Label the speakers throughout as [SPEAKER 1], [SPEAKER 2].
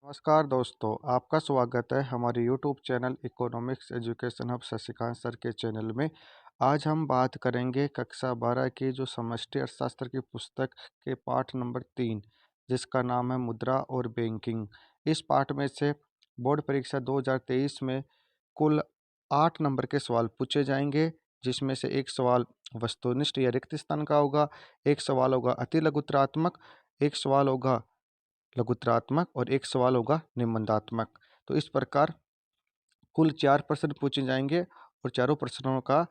[SPEAKER 1] नमस्कार दोस्तों, आपका स्वागत है हमारे YouTube channel economics education hub Shashikant sir के चैनल में। आज हम बात करेंगे कक्षा 12 की जो समष्टि अर्थशास्त्र की पुस्तक के पाठ नंबर 3, जिसका नाम है मुद्रा और बैंकिंग। इस पाठ में से बोर्ड परीक्षा 2023 में कुल 8 नंबर के सवाल पूछे जाएंगे, जिसमें से एक सवाल वस्तुनिष्ठ या रिक्त स्थान का होगा, एक सवाल होगा अति लघुत्तरात्मक, एक सवाल होगा लघुत्तरात्मक और एक सवाल होगा निबंधात्मक। तो इस प्रकार कुल 4 प्रश्न पूछे जाएंगे और चारों प्रश्नों का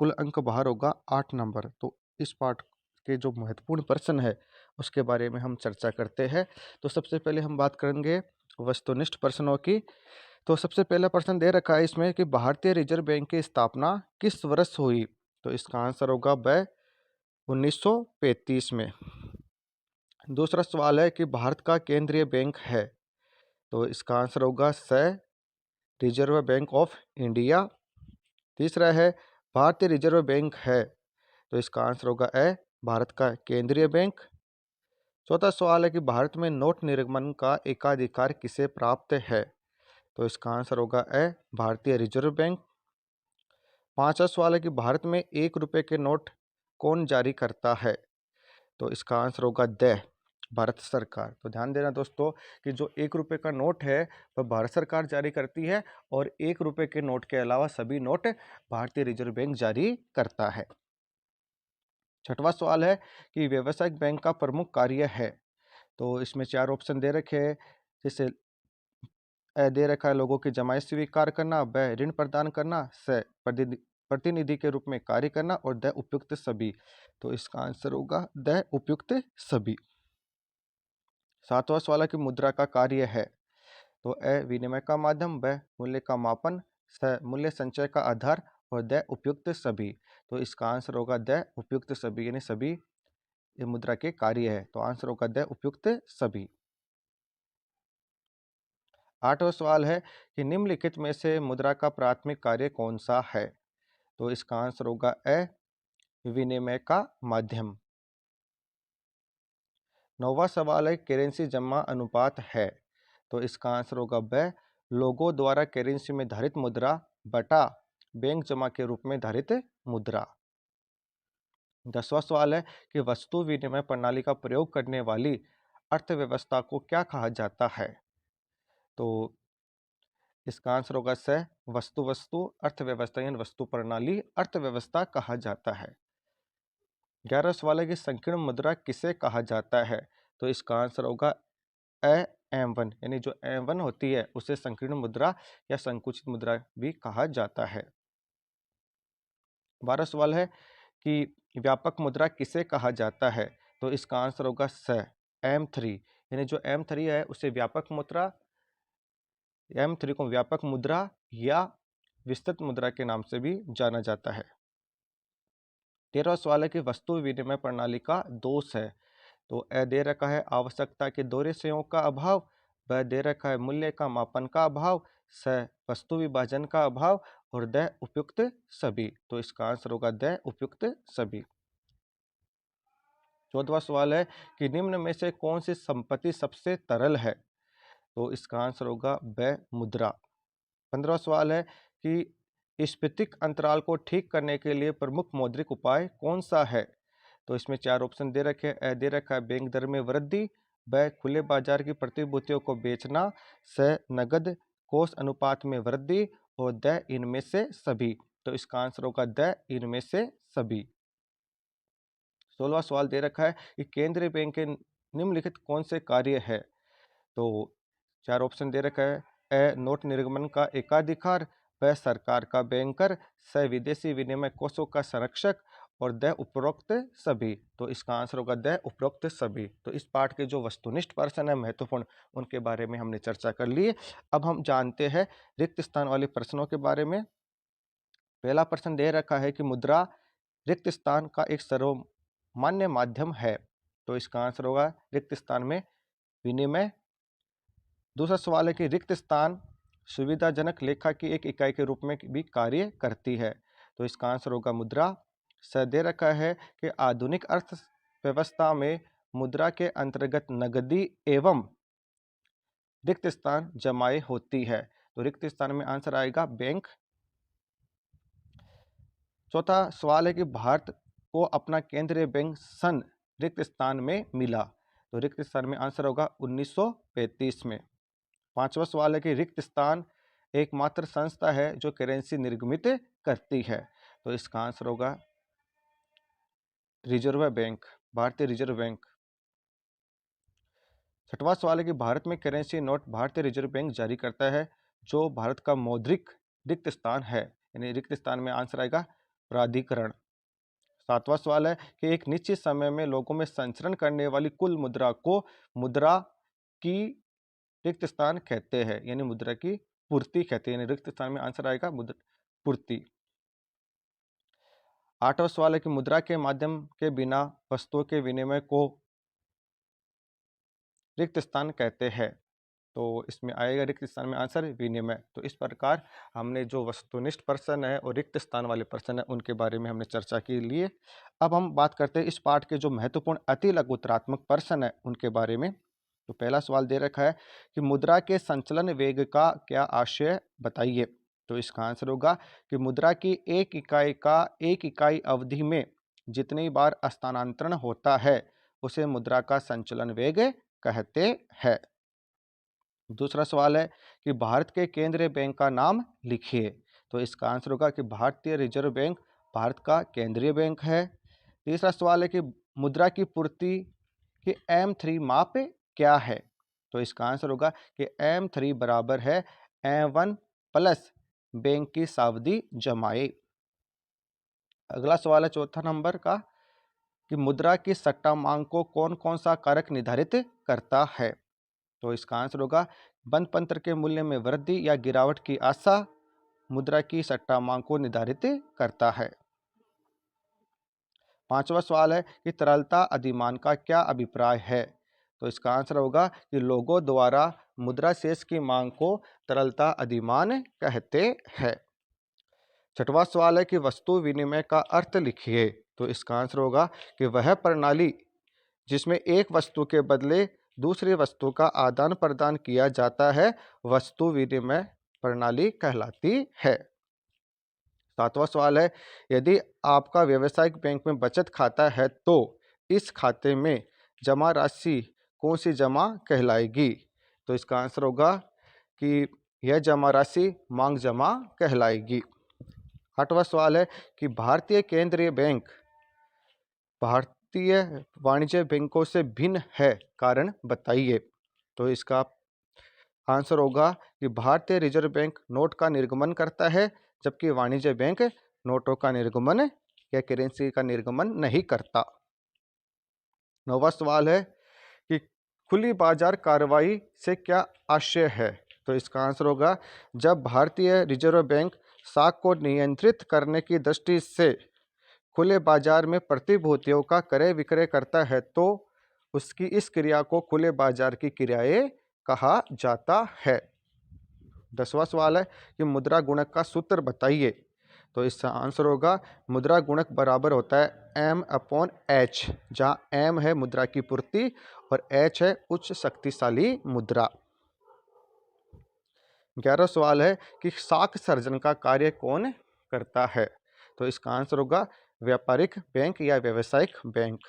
[SPEAKER 1] कुल अंक बाहर होगा 8 नंबर। तो इस पाठ के जो महत्वपूर्ण प्रश्न है उसके बारे में हम चर्चा करते हैं। तो सबसे पहले हम बात करेंगे वस्तुनिष्ठ प्रश्नों की। तो सबसे पहला प्रश्न दे रखा है इसमें कि भारतीय रिजर्व बैंक की स्थापना किस वर्ष हुई। तो इसका आंसर होगा व 1935 में। दूसरा सवाल है कि भारत का केंद्रीय बैंक है। तो इसका आंसर होगा स रिजर्व बैंक ऑफ इंडिया। तीसरा है भारतीय रिजर्व बैंक है। तो इसका आंसर होगा ए भारत का केंद्रीय बैंक। चौथा सवाल है कि भारत में नोट निर्गमन का एकाधिकार किसे प्राप्त है। तो इसका आंसर होगा ए भारतीय रिजर्व बैंक। पांचवा सवाल है कि भारत में 1 रुपये के नोट कौन जारी करता है। तो इसका आंसर होगा द भारत सरकार। तो ध्यान देना दोस्तों कि जो 1 रुपये का नोट है वह भारत सरकार जारी करती है और 1 रुपये के नोट के अलावा सभी नोट भारतीय रिजर्व बैंक जारी करता है। छठवां सवाल है कि व्यावसायिक बैंक का प्रमुख कार्य है। तो इसमें 4 ऑप्शन दे रखे हैं, जैसे दे रखा है लोगों की जमायत स्वीकार करना, ब ऋण प्रदान करना, स प्रतिनिधि के रूप में कार्य करना और द उपयुक्त सभी। तो इसका आंसर होगा द उपयुक्त सभी। सातवां सवाल है कि मुद्रा का कार्य है। तो अ विनिमय का माध्यम, ब मूल्य का मापन, स मूल्य संचय का आधार और द उपयुक्त सभी। तो इसका आंसर होगा द उपयुक्त सभी, यानी सभी ये मुद्रा के कार्य है। तो आंसर होगा द उपयुक्त सभी। आठवां सवाल है कि निम्नलिखित में से मुद्रा का प्राथमिक कार्य कौन सा है। तो इसका आंसर होगा अ विनिमय का माध्यम। नौवां सवाल है करेंसी जमा अनुपात है। तो इसका आंसर होगा ब लोगों द्वारा करेंसी में धारित मुद्रा बटा बैंक जमा के रूप में धारित मुद्रा। 10वां सवाल है कि वस्तु विनिमय प्रणाली का प्रयोग करने वाली अर्थव्यवस्था को क्या कहा जाता है। तो इसका आंसर होगा स वस्तु वस्तु अर्थव्यवस्था यानी वस्तु प्रणाली अर्थव्यवस्था कहा जाता है। 11वां सवाल है कि संकीर्ण मुद्रा किसे कहा जाता है। तो इसका आंसर होगा अ M1, यानी जो M1 होती है उसे संकीर्ण मुद्रा या संकुचित मुद्रा भी कहा जाता है। 12वां सवाल है कि व्यापक मुद्रा किसे कहा जाता है। तो इसका आंसर होगा स M3, यानी जो M3 है उसे व्यापक मुद्रा, M3 को व्यापक मुद्रा या विस्तृत मुद्रा के नाम से भी जाना जाता है। 13वां सवाल है कि वस्तु विनिमय प्रणाली का दोष है। तो अ दे रखा है आवश्यकता के दोहरे संयोग का अभाव, ब दे रखा है मूल्य का मापन का अभाव, स वस्तु विभाजन का अभाव और द उपयुक्त सभी। तो इसका आंसर होगा द उपयुक्त सभी। 14वां सवाल है कि निम्न में से कौन सी संपत्ति सबसे तरल है। तो इसका आंसर होगा ब मुद्रा। 15वां सवाल है कि स्फीतिक अंतराल को ठीक करने के लिए प्रमुख मौद्रिक उपाय कौन सा है। तो इसमें 4 ऑप्शन दे रखे हैं, दे रखा है बैंक दर में वृद्धि, ब खुले बाजार की प्रतिभूतियों को बेचना, स नगद कोष अनुपात में वृद्धि और द इनमें से सभी। तो इसका आंसर होगा द इनमें से सभी। 16वां सवाल दे रखा है कि केंद्रीय बैंक के निम्नलिखित कौन से कार्य है। तो 4 ऑप्शन दे रखा है, अ नोट निर्गमन का एकाधिकार, ब सरकार का बैंकर, स विदेशी विनिमय कोषों का संरक्षक और द उपरोक्त सभी। तो इसका आंसर होगा द उपरोक्त सभी। तो इस पाठ के जो वस्तुनिष्ठ प्रश्न है महत्वपूर्ण, उनके बारे में हमने चर्चा कर ली है। अब हम जानते हैं रिक्त स्थान वाले प्रश्नों के बारे में। पहला प्रश्न दे रखा है कि मुद्रा रिक्त स्थान का एक सर्वमान्य माध्यम है। तो इसका आंसर होगा रिक्त स्थान में विनिमय। दूसरा सवाल है कि रिक्त स्थान सुविधाजनक लेखा की एक इकाई के रूप में भी कार्य करती है। तो इसका आंसर होगा मुद्रा। स दे रखा है कि आधुनिक अर्थव्यवस्था में मुद्रा के अंतर्गत नगदी एवं रिक्त स्थान जमाए होती है। तो रिक्त स्थान में आंसर आएगा बैंक। चौथा सवाल है कि भारत को अपना केंद्रीय बैंक सन रिक्त स्थान में मिला। तो रिक्त स्थान में आंसर होगा 1935 में। पांचवा सवाल है कि रिक्त स्थान एकमात्र संस्था है जो करेंसी निर्गमित करती है। तो इसका आंसर होगा रिजर्व बैंक, भारतीय रिजर्व बैंक। छठवां सवाल है कि भारत में करेंसी नोट भारतीय रिजर्व बैंक जारी करता है जो भारत का मौद्रिक रिक्त स्थान है, यानी रिक्त स्थान में आंसर आएगा प्राधिकरण। सातवां सवाल है कि एक निश्चित समय में लोगों में संचरण करने वाली कुल मुद्रा को मुद्रा की रिक्त स्थान कहते हैं, यानी मुद्रा की पूर्ति कहते हैं, यानी रिक्त स्थान में आंसर आएगा मुद्रा पूर्ति। आठवां सवाल है कि मुद्रा के माध्यम के बिना वस्तुओं के विनिमय को रिक्त स्थान कहते हैं। तो इसमें आएगा रिक्त स्थान में आंसर विनिमय। तो इस प्रकार हमने जो वस्तुनिष्ठ पर्सन है और रिक्त स्थान वाले पर्सन है उनके बारे में हमने चर्चा की लिए। अब हम बात करते हैं इस पाठ के जो महत्वपूर्ण अति लघु उत्तरात्मक पर्सन है उनके बारे में। तो पहला सवाल दे रखा है कि मुद्रा के संचलन वेग का क्या आशय बताइए। तो इसका आंसर होगा कि मुद्रा की एक इकाई अवधि में जितनी बार स्थानांतरण होता है उसे मुद्रा का संचलन वेग कहते हैं। दूसरा सवाल है कि भारत के केंद्रीय बैंक का नाम लिखिए। तो इसका आंसर होगा कि भारतीय रिजर्व बैंक भारत का केंद्रीय बैंक है। तीसरा सवाल है कि मुद्रा की पूर्ति की M3 माप क्या है। तो इसका आंसर होगा कि M3 बराबर है M1 प्लस बैंक की सावधि जमाए। अगला सवाल है चौथा नंबर का कि मुद्रा की सट्टा मांग को कौन कौन सा कारक निर्धारित करता है। तो इसका आंसर होगा बंद पत्र के मूल्य में वृद्धि या गिरावट की आशा मुद्रा की सट्टा मांग को निर्धारित करता है। पांचवा सवाल है कि तरलता अधिमान का क्या अभिप्राय है। तो इसका आंसर होगा कि लोगों द्वारा मुद्रा शेष की मांग को तरलता अधिमान कहते हैं। छठवां सवाल है कि वस्तु विनिमय का अर्थ लिखिए। तो इसका आंसर होगा कि वह प्रणाली जिसमें एक वस्तु के बदले दूसरी वस्तु का आदान प्रदान किया जाता है वस्तु विनिमय प्रणाली कहलाती है। सातवां सवाल है यदि आपका व्यावसायिक बैंक में बचत खाता है तो इस खाते में जमा राशि कौन सी जमा कहलाएगी। तो इसका आंसर होगा कि यह जमा राशि मांग जमा कहलाएगी। आठवां सवाल है कि भारतीय केंद्रीय बैंक भारतीय वाणिज्य बैंकों से भिन्न है, कारण बताइए। तो इसका आंसर होगा कि भारतीय रिजर्व बैंक नोट का निर्गमन करता है जबकि वाणिज्य बैंक नोटों का निर्गमन या करेंसी का निर्गमन नहीं करता। नौवां सवाल है कि खुली बाजार कार्रवाई से क्या आशय है। तो इसका आंसर होगा जब भारतीय रिजर्व बैंक साख को नियंत्रित करने की दृष्टि से खुले बाजार में प्रतिभूतियों का क्रय विक्रय करता है तो उसकी इस क्रिया को खुले बाजार की क्रियाएं कहा जाता है। 10वां सवाल है कि मुद्रा गुणक का सूत्र बताइए। तो इसका आंसर होगा मुद्रा गुणक बराबर होता है M/H, जहाँ M है मुद्रा की पूर्ति और H है उच्च शक्तिशाली मुद्रा। 11वां सवाल है कि साख सर्जन का कार्य कौन करता है। तो इसका आंसर होगा व्यापारिक बैंक या व्यावसायिक बैंक।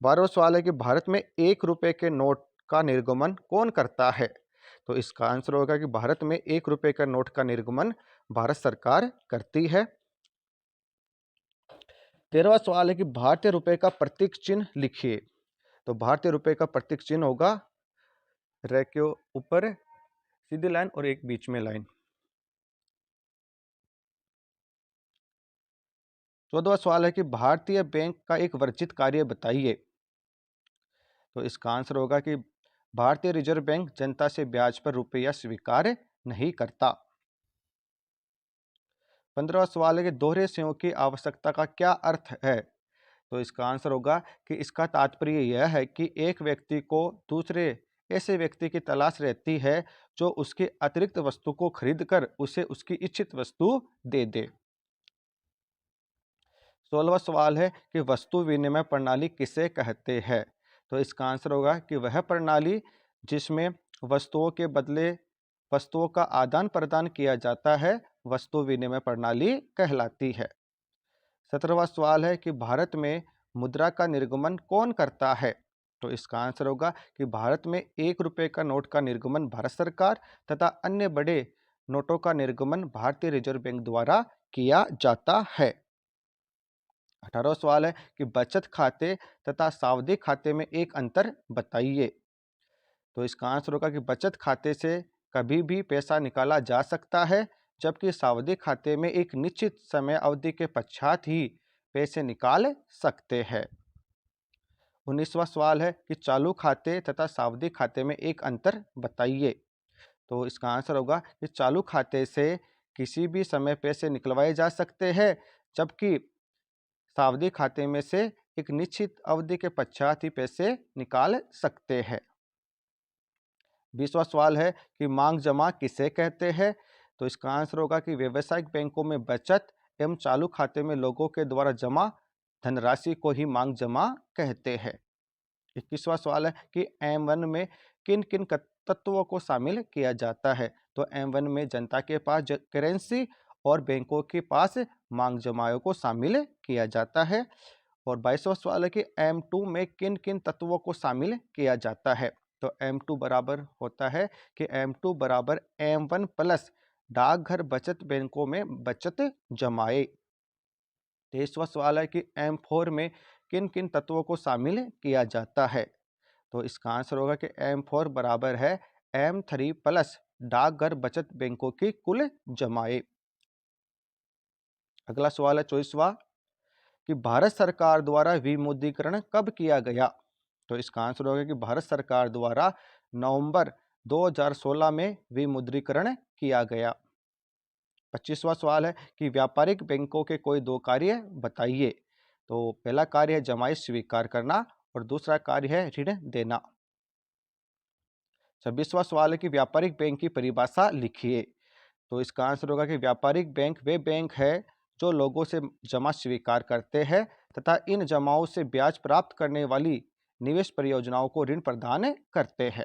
[SPEAKER 1] 12वां सवाल है कि भारत में 1 रुपए के नोट का निर्गमन कौन करता है। तो इसका आंसर होगा कि भारत में 1 रुपए का नोट का निर्गमन भारत सरकार करती है। 13वां सवाल है कि भारतीय रुपए का प्रतीक चिन्ह लिखिए। तो भारतीय रुपए का प्रतीक चिन्ह होगा रे के ऊपर सीधी लाइन और एक बीच में लाइन। 14वां सवाल है कि भारतीय बैंक का एक वर्जित कार्य बताइए। तो इसका आंसर होगा कि भारतीय रिजर्व बैंक जनता से ब्याज पर रुपया स्वीकार नहीं करता। 15वां सवाल है कि दोहरे सहयोग की आवश्यकता का क्या अर्थ है। तो इसका आंसर होगा कि इसका तात्पर्य यह है कि एक व्यक्ति को दूसरे ऐसे व्यक्ति की तलाश रहती है जो उसकी अतिरिक्त वस्तु को खरीदकर उसे उसकी इच्छित वस्तु दे दे। 16वां सवाल है कि वस्तु विनिमय प्रणाली किसे कहते हैं। तो इसका आंसर होगा कि वह प्रणाली जिसमें वस्तुओं के बदले वस्तुओं का आदान प्रदान किया जाता है, वस्तु विनिमय प्रणाली कहलाती है। 17वां सवाल है कि भारत में मुद्रा का निर्गमन कौन करता है? तो इसका आंसर होगा कि भारत में 1 रुपए का नोट का निर्गमन भारत सरकार तथा अन्य बड़े नोटों का निर्गमन भारतीय रिजर्व बैंक द्वारा किया जाता है। 18वां सवाल है कि बचत खाते तथा सावधि खाते में एक अंतर बताइए। तो इसका आंसर होगा कि बचत खाते से कभी भी पैसा निकाला जा सकता है, जबकि सावधि खाते में एक निश्चित समय अवधि के पश्चात ही पैसे निकाल सकते हैं। 19वां सवाल है कि चालू खाते तथा सावधि खाते में एक अंतर बताइए। तो इसका आंसर होगा कि चालू खाते से किसी भी समय पैसे निकलवाए जा सकते हैं, जबकि सावधि खाते में से एक निश्चित अवधि के पश्चात ही पैसे निकाल सकते हैं। 20वां सवाल है कि मांग जमा किसे कहते हैं? तो इसका आंसर होगा कि व्यावसायिक बैंकों में बचत एवं चालू खाते में लोगों के द्वारा जमा धनराशि को ही मांग जमा कहते हैं। 21वां सवाल है कि M1 में किन किन तत्वों को शामिल किया जाता है? तो M1 में जनता के पास करेंसी और बैंकों के पास मांग जमाओं को शामिल किया जाता है। और 22वां सवाल है कि M2 में किन किन तत्वों को शामिल किया जाता है? तो M2 बराबर होता है कि M2 बराबर M1 प्लस डाकघर बचत बैंकों में बचत जमाए। 23वां सवाल है कि M4 में किन किन तत्वों को शामिल किया जाता है? तो इसका आंसर होगा कि M4 बराबर है M3 प्लस डाकघर बचत बैंकों की कुल जमाए। अगला सवाल है 24वां कि भारत सरकार द्वारा विमुद्रीकरण कब किया गया? तो इसका आंसर होगा कि भारत सरकार द्वारा नवंबर 2016 में विमुद्रीकरण किया गया। 25वां सवाल है कि व्यापारिक बैंकों के कोई दो कार्य बताइए। तो पहला कार्य है जमाई स्वीकार करना और दूसरा कार्य है ऋण देना। 26वां सवाल है कि व्यापारिक बैंक की परिभाषा लिखिए। तो इसका आंसर होगा कि व्यापारिक बैंक वे बैंक है जो लोगों से जमा स्वीकार करते हैं तथा इन जमाओं से ब्याज प्राप्त करने वाली निवेश परियोजनाओं को ऋण प्रदान करते हैं।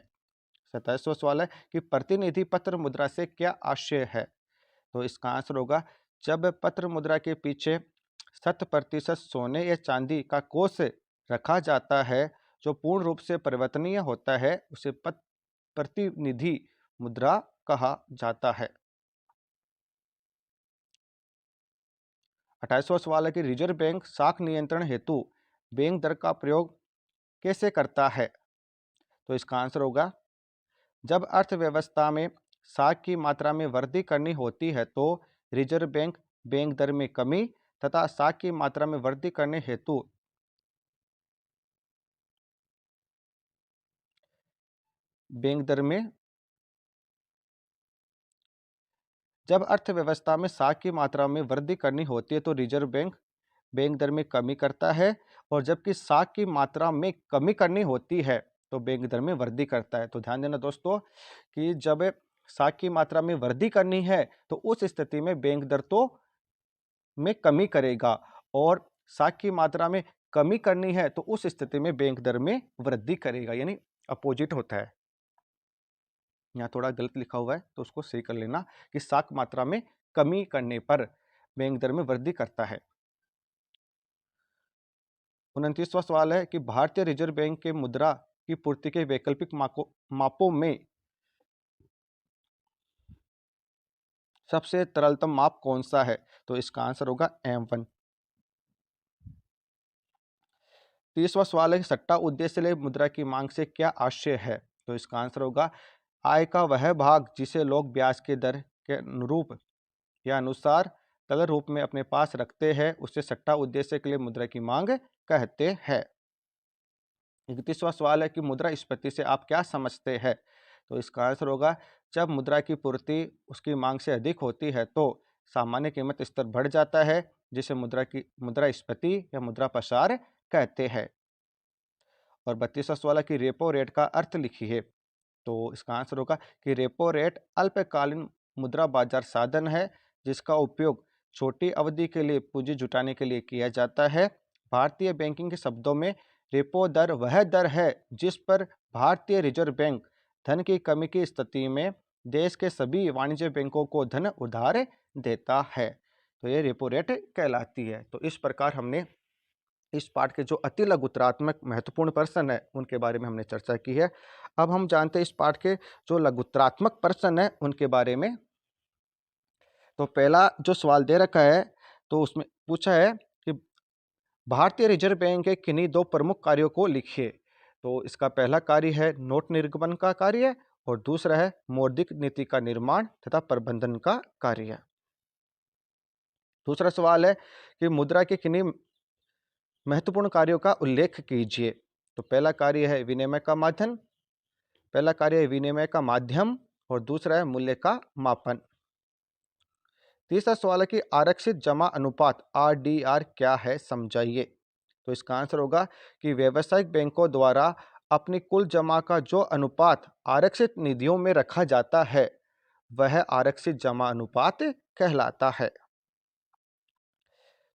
[SPEAKER 1] 27वां सवाल है कि प्रतिनिधि पत्र मुद्रा से क्या आशय है? तो इसका आंसर होगा जब पत्र मुद्रा के पीछे 100% सोने या चांदी का कोष रखा जाता है जो पूर्ण रूप से परिवर्तनीय होता है, उसे प्रतिनिधि मुद्रा कहा जाता है। 28वां सवाल है कि रिजर्व बैंक साख नियंत्रण हेतु बैंक दर का प्रयोग कैसे करता है? तो इसका आंसर होगा जब अर्थव्यवस्था में साख की मात्रा में वृद्धि करनी होती है तो रिजर्व बैंक बैंक दर में कमी तथा साख की मात्रा में वृद्धि करने हेतु बैंक दर में जब अर्थव्यवस्था में साख की मात्रा में वृद्धि करनी होती है तो रिजर्व बैंक बैंक दर में कमी करता है, और जबकि साख की मात्रा में कमी करनी होती है तो बैंक दर में वृद्धि करता है। तो ध्यान देना दोस्तों कि जब साख की मात्रा में वृद्धि करनी है तो उस स्थिति में बैंक दर तो में कमी करेगा, और साख की मात्रा में कमी करनी है तो उस स्थिति में बैंक दर में वृद्धि करेगा, यानी अपोजिट होता है। यहाँ थोड़ा गलत लिखा हुआ है तो उसको सही कर लेना कि साख मात्रा में कमी करने पर बैंक दर में वृद्धि करता है। 29वां सवाल है कि भारतीय रिजर्व बैंक के मुद्रा की पूर्ति के वैकल्पिक मापों में सबसे तरलतम माप कौन सा है? तो इसका आंसर होगा M1। 30वां सवाल है कि सट्टा उद्देश्य ले मुद्रा की मांग से क्या आशय है? तो इसका आंसर होगा आय का वह भाग जिसे लोग ब्याज के दर के अनुरूप या अनुसार तरल रूप में अपने पास रखते हैं उसे सट्टा उद्देश्य के लिए मुद्रा की मांग कहते हैं। 31वां सवाल है कि मुद्रास्फीति से आप क्या समझते हैं? तो इसका आंसर होगा जब मुद्रा की पूर्ति उसकी मांग से अधिक होती है तो सामान्य कीमत स्तर बढ़ जाता है, जिसे मुद्रास्फीति या मुद्रा प्रसार कहते हैं। और 32वां सवाल है कि रेपो रेट का अर्थ लिखिए। तो इसका आंसर होगा कि रेपो रेट अल्पकालीन मुद्रा बाजार साधन है जिसका उपयोग छोटी अवधि के लिए पूंजी जुटाने के लिए किया जाता है। भारतीय बैंकिंग के शब्दों में रेपो दर वह दर है जिस पर भारतीय रिजर्व बैंक धन की कमी की स्थिति में देश के सभी वाणिज्य बैंकों को धन उधार देता है। तो ये रेपो रेट कहलाती है। तो इस प्रकार हमने इस पाठ के जो अति लघुतरात्मक महत्वपूर्ण प्रश्न है उनके बारे में हमने चर्चा की है। अब हम जानते हैं इस पाठ के जो लघुतरात्मक प्रश्न है उनके बारे में। तो पहला जो सवाल दे रखा है तो उसमें पूछा है कि भारतीय रिजर्व बैंक के किन्हीं दो प्रमुख कार्यों को लिखिए। तो इसका पहला कार्य है नोट निर्गमन का कार्य और दूसरा है मौद्रिक नीति का निर्माण तथा प्रबंधन का कार्य। दूसरा सवाल है कि मुद्रा के किन्हीं महत्वपूर्ण कार्यों का उल्लेख कीजिए। तो पहला कार्य है विनिमय का माध्यम, और दूसरा है मूल्य का मापन। तीसरा सवाल है कि आरक्षित जमा अनुपात आरडीआर क्या है, समझाइए। तो इसका आंसर होगा कि व्यावसायिक बैंकों द्वारा अपनी कुल जमा का जो अनुपात आरक्षित निधियों में रखा जाता है वह आरक्षित जमा अनुपात कहलाता है।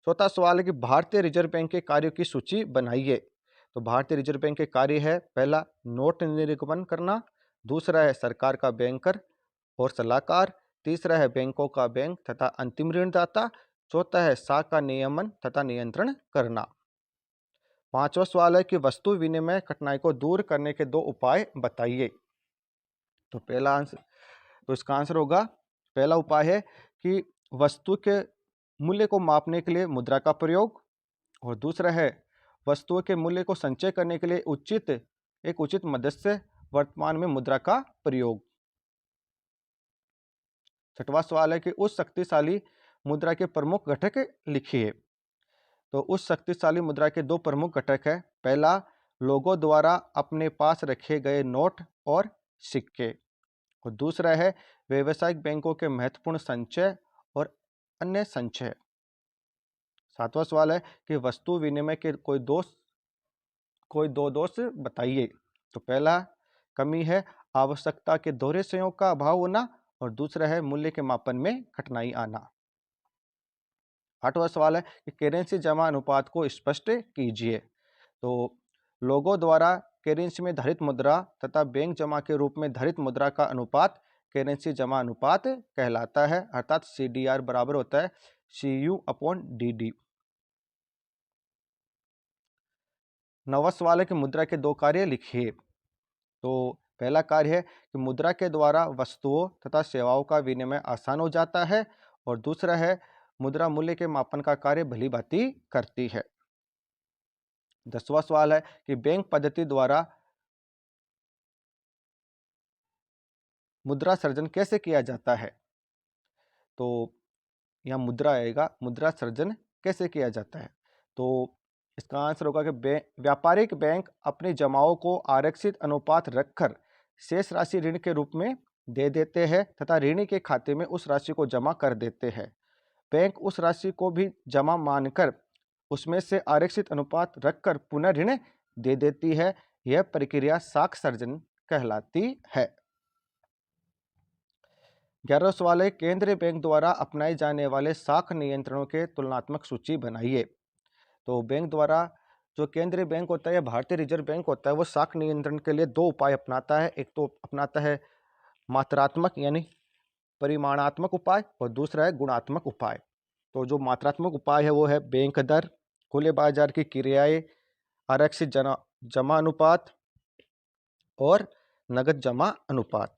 [SPEAKER 1] चौथा सवाल है कि भारतीय रिजर्व बैंक के कार्यों की सूची बनाइए। तो भारतीय रिजर्व बैंक के कार्य है पहला नोट निर्गमन करना, दूसरा है सरकार का बैंकर और सलाहकार, तीसरा है बैंकों का बैंक तथा अंतिम ऋणदाता, चौथा है साख का नियमन तथा नियंत्रण करना। पांचवा सवाल है कि वस्तु विनिमय कठिनाई को दूर करने के दो उपाय बताइए। तो पहला आंसर तो इसका आंसर होगा पहला उपाय है कि वस्तु के मूल्य को मापने के लिए मुद्रा का प्रयोग, और दूसरा है वस्तुओं के मूल्य को संचय करने के लिए एक उचित मदद से वर्तमान में मुद्रा का प्रयोग। छठवां सवाल है कि उस शक्तिशाली मुद्रा के प्रमुख घटक लिखिए। तो उस शक्तिशाली मुद्रा के दो प्रमुख घटक है पहला लोगों द्वारा अपने पास रखे गए नोट और सिक्के, और दूसरा है व्यावसायिक बैंकों के महत्वपूर्ण संचय और अन्य संचय। सातवां सवाल है कि वस्तु विनिमय के कोई दो दोष बताइए। तो पहला कमी है आवश्यकता के दोहरे संयोग का अभाव होना, और दूसरा है मूल्य के मापन में कठिनाई आना। आठवां सवाल है कि करेंसी जमा अनुपात को स्पष्ट कीजिए। तो लोगों द्वारा करेंसी में धारित मुद्रा तथा बैंक जमा के रूप में धारित मुद्रा का अनुपात करेंसी जमा अनुपात कहलाता है, अर्थात CDR बराबर होता है CU/DD। नवा सवाल है कि मुद्रा के दो कार्य लिखिए। तो पहला कार्य है कि मुद्रा के द्वारा वस्तुओं तथा सेवाओं का विनिमय आसान हो जाता है, और दूसरा है मुद्रा मूल्य के मापन का कार्य भली भांति करती है। 10वां सवाल है कि बैंक पद्धति द्वारा मुद्रा सर्जन कैसे किया जाता है। तो यहाँ मुद्रा आएगा, मुद्रा सर्जन कैसे किया जाता है। तो इसका आंसर होगा कि व्यापारिक बैंक अपनी जमाओं को आरक्षित अनुपात रखकर शेष राशि ऋण के रूप में दे देते हैं तथा ऋणी के खाते में उस राशि को जमा कर देते हैं। बैंक उस राशि को भी जमा मानकर उसमें से आरक्षित अनुपात रखकर पुनः ऋण दे देती है। यह प्रक्रिया साख सर्जन कहलाती है। 11वां सवाल है केंद्रीय बैंक द्वारा अपनाए जाने वाले साख नियंत्रणों के तुलनात्मक सूची बनाइए। तो बैंक द्वारा जो केंद्रीय बैंक होता है, भारतीय रिजर्व बैंक होता है, वो साख नियंत्रण के लिए दो उपाय अपनाता है। एक तो अपनाता है मात्रात्मक यानी परिमाणात्मक उपाय, और दूसरा है गुणात्मक उपाय। तो जो मात्रात्मक उपाय है वो है बैंक दर, खुले बाजार की क्रियाएं, आरक्षित जमा अनुपात और नगद जमा अनुपात।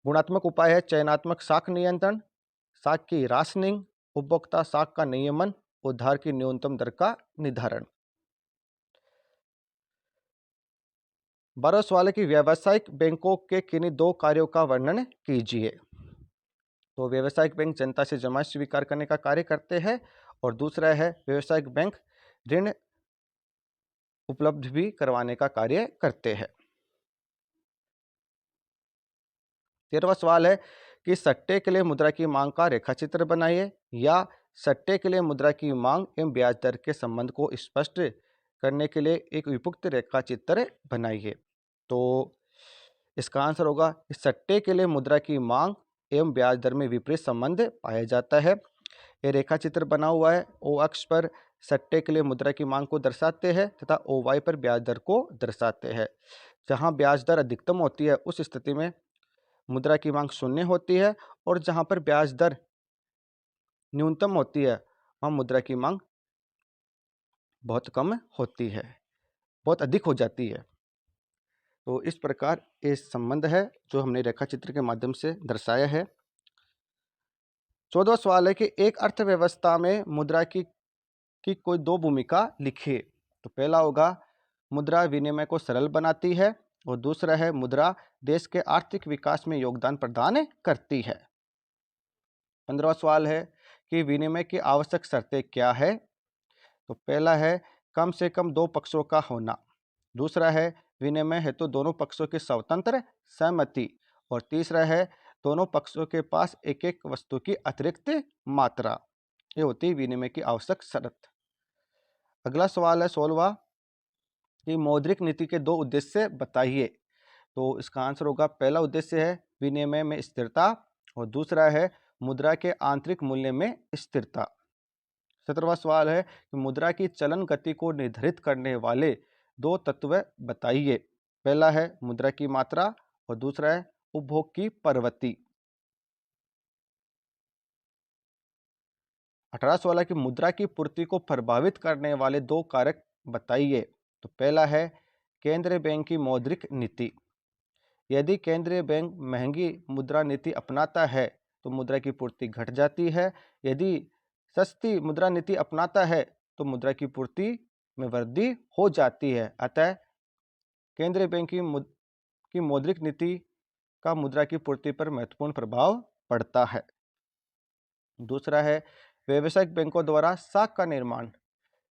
[SPEAKER 1] गुणात्मक उपाय है चयनात्मक साख नियंत्रण, साख की राशनिंग, उपभोक्ता साख का नियमन, उधार की न्यूनतम दर का निर्धारण। 12वां सवाल है कि व्यावसायिक बैंकों के किन्हीं दो कार्यों का वर्णन कीजिए। तो व्यावसायिक बैंक जनता से जमा स्वीकार करने का कार्य करते हैं, और दूसरा है व्यावसायिक बैंक ऋण उपलब्ध भी करवाने का कार्य करते हैं। 13वां सवाल है कि सट्टे के लिए मुद्रा की मांग का रेखाचित्र बनाइए, या सट्टे के लिए मुद्रा की मांग एवं ब्याज दर के संबंध को स्पष्ट करने के लिए एक विपुक्त रेखाचित्र बनाइए। तो इसका आंसर होगा कि सट्टे के लिए मुद्रा की मांग एवं ब्याज दर में विपरीत संबंध पाया जाता है। ये रेखाचित्र बना हुआ है। ओ अक्ष पर सट्टे के लिए मुद्रा की मांग को दर्शाते हैं तथा ओ वाई पर ब्याज दर को दर्शाते हैं। जहाँ ब्याज दर अधिकतम होती है उस स्थिति में मुद्रा की मांग शून्य होती है, और जहाँ पर ब्याज दर न्यूनतम होती है वहाँ मुद्रा की मांग बहुत कम होती है, बहुत अधिक हो जाती है। तो इस प्रकार ये संबंध है जो हमने रेखा चित्र के माध्यम से दर्शाया है। 14वां सवाल है कि एक अर्थव्यवस्था में मुद्रा की कोई दो भूमिका लिखिए। तो पहला होगा मुद्रा विनिमय को सरल बनाती है, और दूसरा है मुद्रा देश के आर्थिक विकास में योगदान प्रदान करती है। 15वां सवाल है कि विनिमय की आवश्यक शर्तें क्या है। तो पहला है कम से कम दो पक्षों का होना, दूसरा है विनिमय हेतु दोनों पक्षों की स्वतंत्र सहमति, और तीसरा है दोनों पक्षों के पास एक एक वस्तु की अतिरिक्त मात्रा। ये होती है विनिमय की आवश्यक शर्त। अगला सवाल है 16वां कि मौद्रिक नीति के दो उद्देश्य बताइए। तो इसका आंसर होगा पहला उद्देश्य है विनिमय में स्थिरता, और दूसरा है मुद्रा के आंतरिक मूल्य में स्थिरता। 17वां सवाल है कि मुद्रा की चलन गति को निर्धारित करने वाले दो तत्व बताइए। पहला है मुद्रा की मात्रा, और दूसरा है उपभोग की प्रवृत्ति। 18वां सवाल है कि मुद्रा की पूर्ति को प्रभावित करने वाले दो कारक बताइए। तो पहला है केंद्रीय बैंक की मौद्रिक नीति। यदि केंद्रीय बैंक महंगी मुद्रा नीति अपनाता है तो मुद्रा की पूर्ति घट जाती है। यदि सस्ती मुद्रा नीति अपनाता है तो मुद्रा की पूर्ति में वृद्धि हो जाती है। अतः केंद्रीय बैंक की मौद्रिक नीति का मुद्रा की पूर्ति पर महत्वपूर्ण प्रभाव पड़ता है। दूसरा है व्यावसायिक बैंकों द्वारा साख का निर्माण।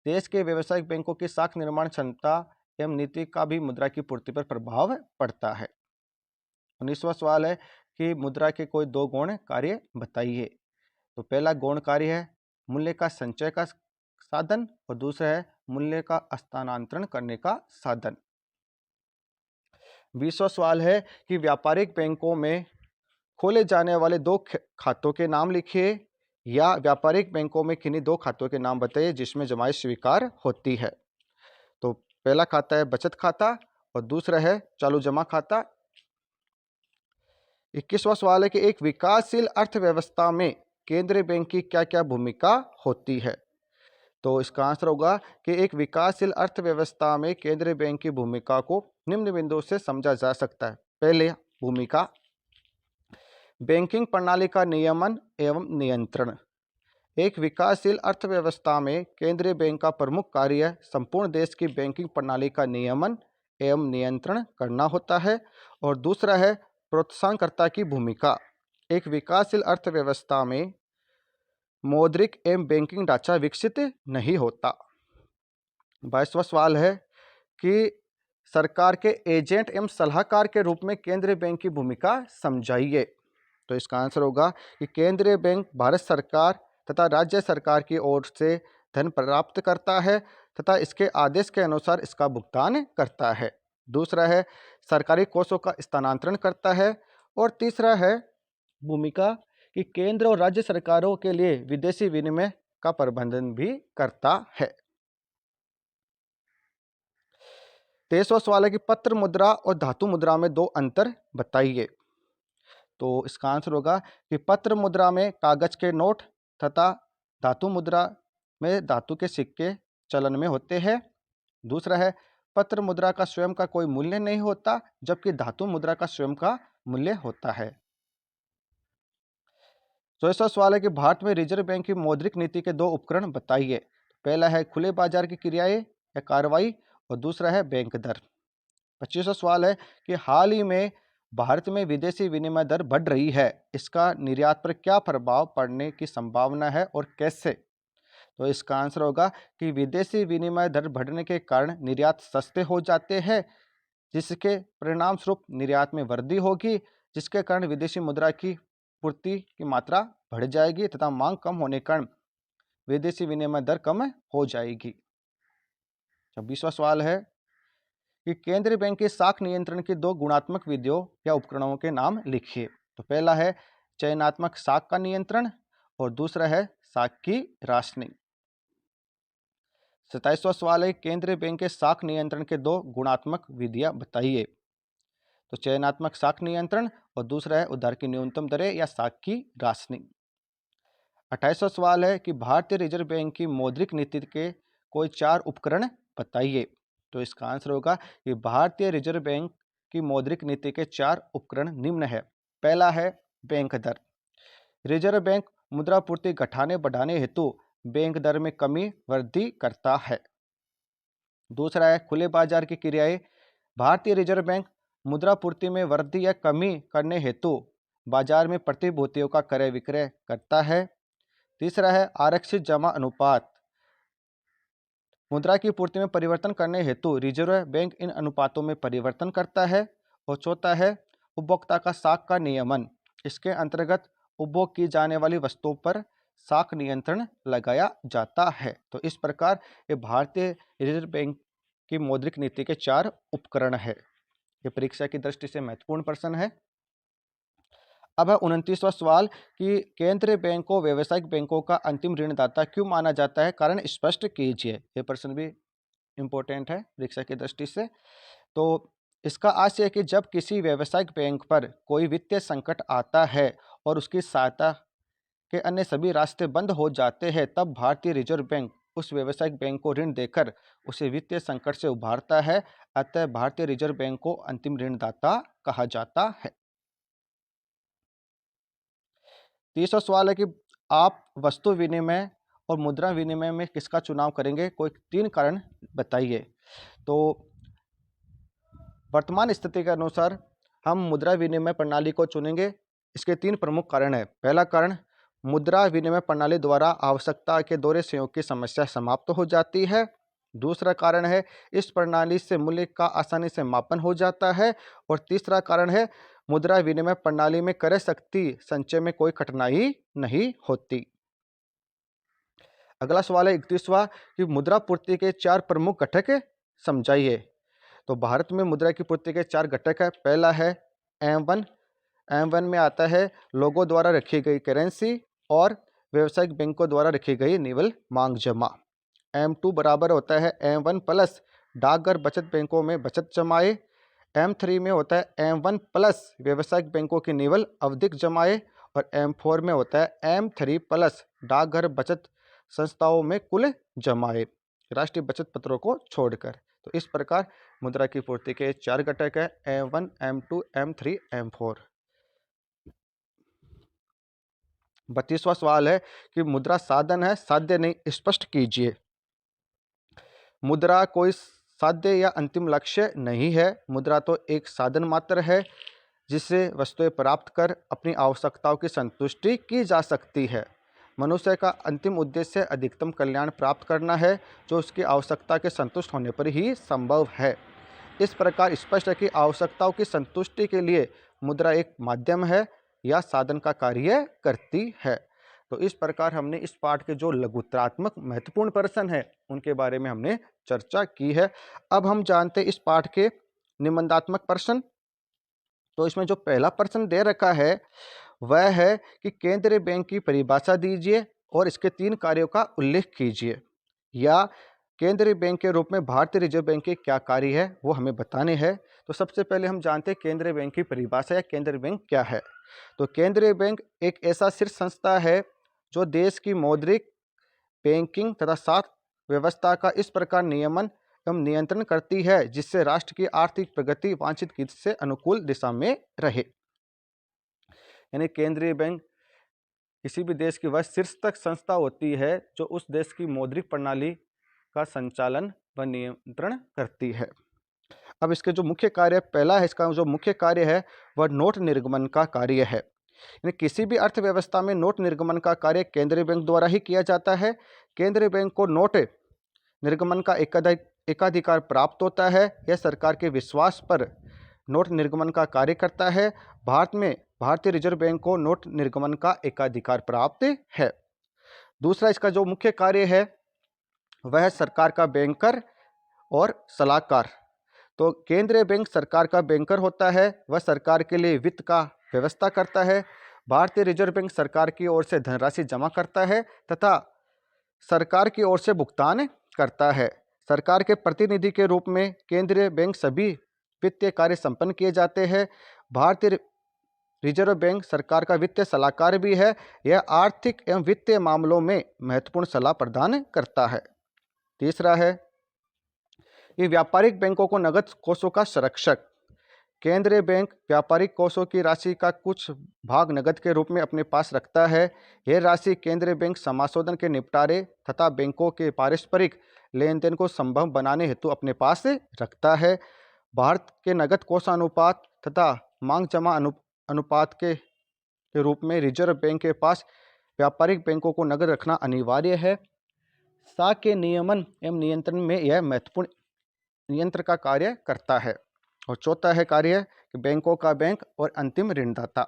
[SPEAKER 1] देश के व्यावसायिक बैंकों की साख निर्माण क्षमता एवं नीति का भी मुद्रा की पूर्ति पर प्रभाव पड़ता है। 19वां सवाल है कि मुद्रा के कोई दो गौण कार्य बताइए। तो पहला गौण कार्य है मूल्य का संचय का साधन, और दूसरा है मूल्य का हस्तांतरण करने का साधन। 20वां सवाल है कि व्यापारिक बैंकों में खोले जाने वाले दो खातों के नाम लिखिए, या व्यापारिक बैंकों में किन्हीं दो खातों के नाम बताइए जिसमें जमाई स्वीकार होती है। तो पहला खाता है बचत खाता, और दूसरा है चालू जमा खाता। 21वां सवाल है कि एक विकासशील अर्थव्यवस्था में केंद्रीय बैंक की क्या क्या भूमिका होती है। तो इसका आंसर होगा कि एक विकासशील अर्थव्यवस्था में केंद्रीय बैंक की भूमिका को निम्न बिंदुओं से समझा जा सकता है। पहले भूमिका बैंकिंग प्रणाली का नियमन एवं नियंत्रण। एक विकासशील अर्थव्यवस्था में केंद्रीय बैंक का प्रमुख कार्य संपूर्ण देश की बैंकिंग प्रणाली का नियमन एवं नियंत्रण करना होता है। और दूसरा है प्रोत्साहनकर्ता की भूमिका। एक विकासशील अर्थव्यवस्था में मौद्रिक एवं बैंकिंग ढांचा विकसित नहीं होता। 22वां सवाल है कि सरकार के एजेंट एवं सलाहकार के रूप में केंद्रीय बैंक की भूमिका समझाइए। तो इसका आंसर होगा कि केंद्रीय बैंक भारत सरकार तथा राज्य सरकार की ओर से धन प्राप्त करता है तथा इसके आदेश के अनुसार इसका भुगतान करता है। दूसरा है सरकारी कोषों का स्थानांतरण करता है। और तीसरा है भूमिका कि केंद्र और राज्य सरकारों के लिए विदेशी विनिमय का प्रबंधन भी करता है। 23वां सवाल है कि पत्र मुद्रा और धातु मुद्रा में दो अंतर बताइए। तो इसका आंसर होगा कि पत्र मुद्रा में कागज के नोट तथा धातु मुद्रा में धातु के सिक्के चलन में होते हैं। दूसरा है पत्र मुद्रा का स्वयं का कोई मूल्य नहीं होता, जबकि धातु मुद्रा का स्वयं का मूल्य होता है। 24वां सवाल है कि भारत में रिजर्व बैंक की मौद्रिक नीति के दो उपकरण बताइए। पहला है खुले बाजार की क्रियाएं या कार्रवाई, और दूसरा है बैंक दर। 25वां सवाल है कि हाल ही में भारत में विदेशी विनिमय दर बढ़ रही है, इसका निर्यात पर क्या प्रभाव पड़ने की संभावना है और कैसे। तो इसका आंसर होगा कि विदेशी विनिमय दर बढ़ने के कारण निर्यात सस्ते हो जाते हैं, जिसके परिणाम स्वरूप निर्यात में वृद्धि होगी, जिसके कारण विदेशी मुद्रा की पूर्ति की मात्रा बढ़ जाएगी तथा मांग कम होने के कारण विदेशी विनिमय दर कम हो जाएगी। 26वां सवाल है कि केंद्रीय बैंक के साख नियंत्रण की दो गुणात्मक विधियों या उपकरणों के नाम लिखिए। तो पहला है चयनात्मक साख का नियंत्रण, और दूसरा है साख की राशनिंग। 27वां सवाल है केंद्रीय बैंक के साख नियंत्रण के दो गुणात्मक विधियां बताइए। तो चयनात्मक साख नियंत्रण, और दूसरा है उधार की न्यूनतम दरें या साख की राशनिंग। 28वां सवाल है कि भारतीय रिजर्व बैंक की मौद्रिक नीति के कोई 4 उपकरण बताइए। तो इसका आंसर होगा कि भारतीय रिजर्व बैंक की मौद्रिक नीति के 4 उपकरण निम्न है। पहला है बैंक दर। रिजर्व बैंक मुद्रापूर्ति घटाने बढ़ाने हेतु बैंक दर में कमी वृद्धि करता है। दूसरा है खुले बाजार की क्रियाएं। भारतीय रिजर्व बैंक मुद्रापूर्ति में वृद्धि या कमी करने हेतु बाजार में प्रतिभूतियों का क्रय विक्रय करता है। तीसरा है आरक्षित जमा अनुपात। मुद्रा की पूर्ति में परिवर्तन करने हेतु रिजर्व बैंक इन अनुपातों में परिवर्तन करता है। और चौथा है उपभोक्ता का साख का नियमन। इसके अंतर्गत उपभोग की जाने वाली वस्तुओं पर साख नियंत्रण लगाया जाता है। तो इस प्रकार ये भारतीय रिजर्व बैंक की मौद्रिक नीति के 4 उपकरण है। ये परीक्षा की दृष्टि से महत्वपूर्ण प्रश्न है। अब है 29वां सवाल कि केंद्रीय बैंक को व्यावसायिक बैंकों का अंतिम ऋणदाता क्यों माना जाता है, कारण स्पष्ट कीजिए। ये प्रश्न भी इंपॉर्टेंट है परीक्षा की दृष्टि से। तो इसका आशय है कि जब किसी व्यावसायिक बैंक पर कोई वित्तीय संकट आता है और उसकी सहायता के अन्य सभी रास्ते बंद हो जाते हैं, तब भारतीय रिजर्व बैंक उस व्यावसायिक बैंक को ऋण देकर उसे वित्तीय संकट से उभारता है। अतः भारतीय रिजर्व बैंक को अंतिम ऋणदाता कहा जाता है। 30वां सवाल है कि आप वस्तु विनिमय और मुद्रा विनिमय में किसका चुनाव करेंगे, कोई 3 कारण बताइए। तो वर्तमान स्थिति के अनुसार हम मुद्रा विनिमय प्रणाली को चुनेंगे। इसके 3 प्रमुख कारण हैं। पहला कारण, मुद्रा विनिमय प्रणाली द्वारा आवश्यकता के दोहरे सहयोग की समस्या समाप्त हो जाती है। दूसरा कारण है, इस प्रणाली से मूल्य का आसानी से मापन हो जाता है। और तीसरा कारण है, मुद्रा विनिमय प्रणाली में क्रय शक्ति संचय में कोई कठिनाई नहीं होती। अगला सवाल है 31वां कि मुद्रा पूर्ति के 4 प्रमुख घटक समझाइए। तो भारत में मुद्रा की पूर्ति के 4 घटक है। पहला है M1। M1 में आता है लोगों द्वारा रखी गई करेंसी और व्यावसायिक बैंकों द्वारा रखी गई निवल मांग जमा। M2 बराबर होता है M1 प्लस डाकघर बचत बैंकों में बचत जमाए। M3 में होता है M1 प्लस व्यावसायिक बैंकों की निवल आवधिक जमाए। और M4 में होता है M3 प्लस डाकघर बचत संस्थाओं में कुल जमाए, राष्ट्रीय बचत पत्रों को छोड़कर। तो इस प्रकार मुद्रा की पूर्ति के 4 घटक है, M1, M2, M3, M4। 32वां सवाल है कि मुद्रा साधन है, साध्य नहीं, स्पष्ट कीजिए। मुद्रा कोई साध्य या अंतिम लक्ष्य नहीं है। मुद्रा तो एक साधन मात्र है जिससे वस्तुएं प्राप्त कर अपनी आवश्यकताओं की संतुष्टि की जा सकती है। मनुष्य का अंतिम उद्देश्य अधिकतम कल्याण प्राप्त करना है, जो उसकी आवश्यकता के संतुष्ट होने पर ही संभव है। इस प्रकार स्पष्ट है कि आवश्यकताओं की संतुष्टि के लिए मुद्रा एक माध्यम है या साधन का कार्य करती है। तो इस प्रकार हमने इस पाठ के जो लघुत्रात्मक महत्वपूर्ण प्रश्न है उनके बारे में हमने चर्चा की है। अब हम जानते हैं इस पाठ के निबंधात्मक प्रश्न। तो इसमें जो पहला प्रश्न दे रखा है वह है कि केंद्रीय बैंक की परिभाषा दीजिए और इसके 3 कार्यों का उल्लेख कीजिए, या केंद्रीय बैंक के रूप में भारतीय रिजर्व बैंक के क्या कार्य है वो हमें बताने हैं। तो सबसे पहले हम जानते हैं केंद्रीय बैंक की परिभाषा या केंद्रीय बैंक क्या है। तो केंद्रीय बैंक एक ऐसा शीर्ष संस्था है जो देश की मौद्रिक, बैंकिंग तथा साख व्यवस्था का इस प्रकार नियमन एवं नियंत्रण करती है जिससे राष्ट्र की आर्थिक प्रगति वांछित गति से अनुकूल दिशा में रहे। यानी केंद्रीय बैंक किसी भी देश की वह शीर्षस्थ संस्था होती है जो उस देश की मौद्रिक प्रणाली का संचालन व नियंत्रण करती है। अब इसके जो मुख्य कार्य, पहला है इसका जो मुख्य कार्य है वह नोट निर्गमन का कार्य है। यानी किसी भी अर्थव्यवस्था में नोट निर्गमन का कार्य केंद्रीय बैंक द्वारा ही किया जाता है। केंद्रीय बैंक को नोट निर्गमन का एकाधिकार प्राप्त होता है। यह सरकार के विश्वास पर नोट निर्गमन का कार्य करता है। भारत में भारतीय रिजर्व बैंक को नोट निर्गमन का एकाधिकार प्राप्त है। दूसरा इसका जो मुख्य कार्य है वह है सरकार का बैंकर और सलाहकार। तो केंद्रीय बैंक सरकार का बैंकर होता है, वह सरकार के लिए वित्त का व्यवस्था करता है। भारतीय रिजर्व बैंक सरकार की ओर से धनराशि जमा करता है तथा सरकार की ओर से भुगतान करता है। सरकार के प्रतिनिधि के रूप में केंद्रीय बैंक सभी वित्तीय कार्य संपन्न किए जाते हैं। भारतीय रिजर्व बैंक सरकार का वित्तीय सलाहकार भी है। यह आर्थिक एवं वित्तीय मामलों में महत्वपूर्ण सलाह प्रदान करता है। तीसरा है ये व्यापारिक बैंकों को नगद कोषों का संरक्षक। केंद्रीय बैंक व्यापारिक कोषों की राशि का कुछ भाग नकद के रूप में अपने पास रखता है। यह राशि केंद्रीय बैंक समाशोधन के निपटारे तथा बैंकों के पारस्परिक लेन देन को संभव बनाने हेतु अपने पास रखता है। भारत के नकद कोषानुपात तथा मांग जमा अनुपात के रूप में रिजर्व बैंक के पास व्यापारिक बैंकों को नकद रखना अनिवार्य है। साख के नियमन एवं नियंत्रण में यह महत्वपूर्ण नियंत्रण का कार्य करता है। और चौथा है कार्य कि बैंकों का बैंक और अंतिम ऋणदाता।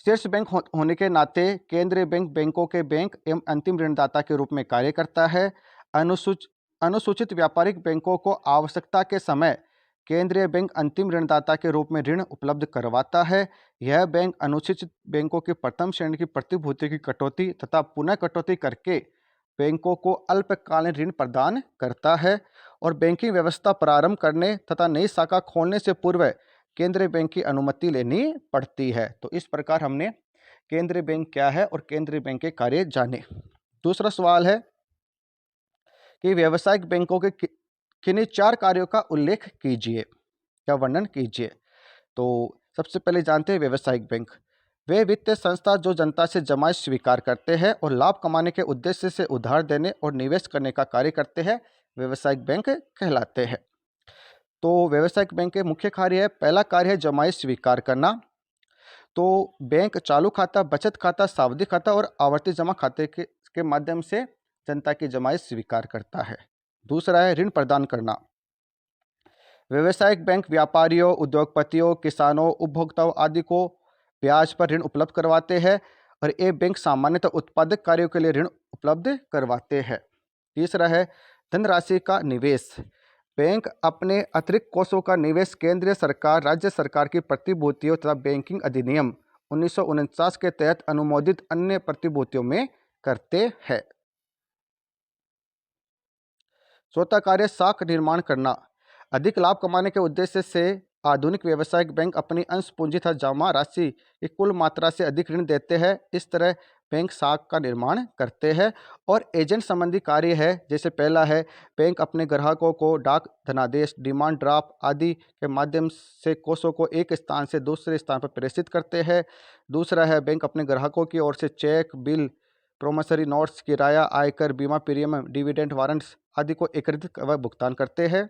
[SPEAKER 1] शीर्ष बैंक होने के नाते केंद्रीय बैंक बैंकों के बैंक एवं अंतिम ऋणदाता के रूप में कार्य करता है। अनुसूचित व्यापारिक बैंकों को आवश्यकता के समय केंद्रीय बैंक अंतिम ऋणदाता के रूप में ऋण उपलब्ध करवाता है। यह बैंक अनुसूचित बैंकों की प्रथम श्रेणी की प्रतिभूति की कटौती तथा पुनः कटौती करके बैंकों को अल्पकालीन ऋण प्रदान करता है। और बैंकिंग व्यवस्था प्रारंभ करने तथा नई शाखा खोलने से पूर्व केंद्रीय बैंक की अनुमति लेनी पड़ती है। तो इस प्रकार हमने केंद्रीय बैंक क्या है और केंद्रीय बैंक के कार्य जाने। दूसरा सवाल है कि व्यावसायिक बैंकों के किन्हीं 4 कार्यों का उल्लेख कीजिए या वर्णन कीजिए। तो सबसे पहले जानते हैं व्यावसायिक बैंक। वे वित्तीय संस्था जो जनता से जमाई स्वीकार करते हैं और लाभ कमाने के उद्देश्य से उधार देने और निवेश करने का कार्य करते हैं, व्यावसायिक बैंक कहलाते हैं। तो व्यावसायिक बैंक के मुख्य कार्य है, पहला कार्य है जमाई स्वीकार करना। तो बैंक चालू खाता, बचत खाता, सावधि खाता और आवर्ती जमा खाते के माध्यम से जनता की जमाई स्वीकार करता है। दूसरा है ऋण प्रदान करना। व्यावसायिक बैंक व्यापारियों, उद्योगपतियों, किसानों, उपभोक्ताओं आदि को ब्याज पर ऋण उपलब्ध करवाते हैं और ये बैंक सामान्यतः उत्पादक कार्यों के लिए ऋण उपलब्ध करवाते हैं। तीसरा है धनराशि का निवेश। बैंक अपने अतिरिक्त कोषों का निवेश केंद्रीय सरकार, राज्य सरकार की प्रतिभूतियों तथा बैंकिंग अधिनियम 1949 के तहत अनुमोदित अन्य प्रतिभूतियों में करते हैं। चौथा कार्य साख निर्माण करना। अधिक लाभ कमाने के उद्देश्य से आधुनिक व्यावसायिक बैंक अपनी अंश पूंजी तथा जमा राशि की कुल मात्रा से अधिक ऋण देते हैं। इस तरह बैंक साख का निर्माण करते हैं। और एजेंट संबंधी कार्य है, जैसे पहला है बैंक अपने ग्राहकों को डाक धनादेश, डिमांड ड्राफ्ट आदि के माध्यम से कोषों को एक स्थान से दूसरे स्थान पर प्रेषित करते हैं। दूसरा है बैंक अपने ग्राहकों की ओर से चेक, बिल, प्रोमिसरी नोट्स, किराया, आयकर, बीमा प्रीमियम, डिविडेंड वारंट्स आदि को एकत्रित व भुगतान करते हैं।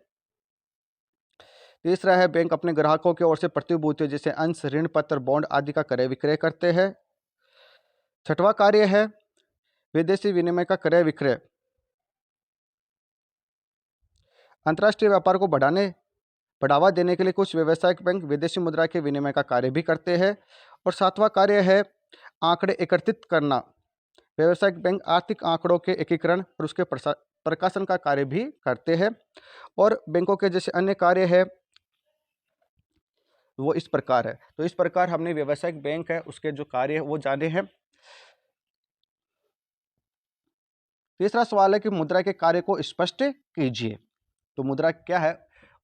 [SPEAKER 1] तीसरा है बैंक अपने ग्राहकों की ओर से प्रतिभूतियों जैसे अंश, ऋण पत्र, बॉन्ड आदि का क्रय विक्रय करते हैं। छठवां कार्य है विदेशी विनिमय का क्रय विक्रय। अंतर्राष्ट्रीय व्यापार को बढ़ावा देने के लिए कुछ व्यावसायिक बैंक विदेशी मुद्रा के विनिमय का कार्य भी करते हैं। और सातवां कार्य है आंकड़े एकत्रित करना। व्यावसायिक बैंक आर्थिक आंकड़ों के एकीकरण और उसके प्रकाशन का कार्य भी करते हैं। और बैंकों के जैसे अन्य कार्य है वो इस प्रकार है। तो इस प्रकार हमने व्यावसायिक बैंक है उसके जो कार्य है वो जाने हैं। तीसरा सवाल है कि मुद्रा के कार्य को स्पष्ट कीजिए। तो मुद्रा क्या है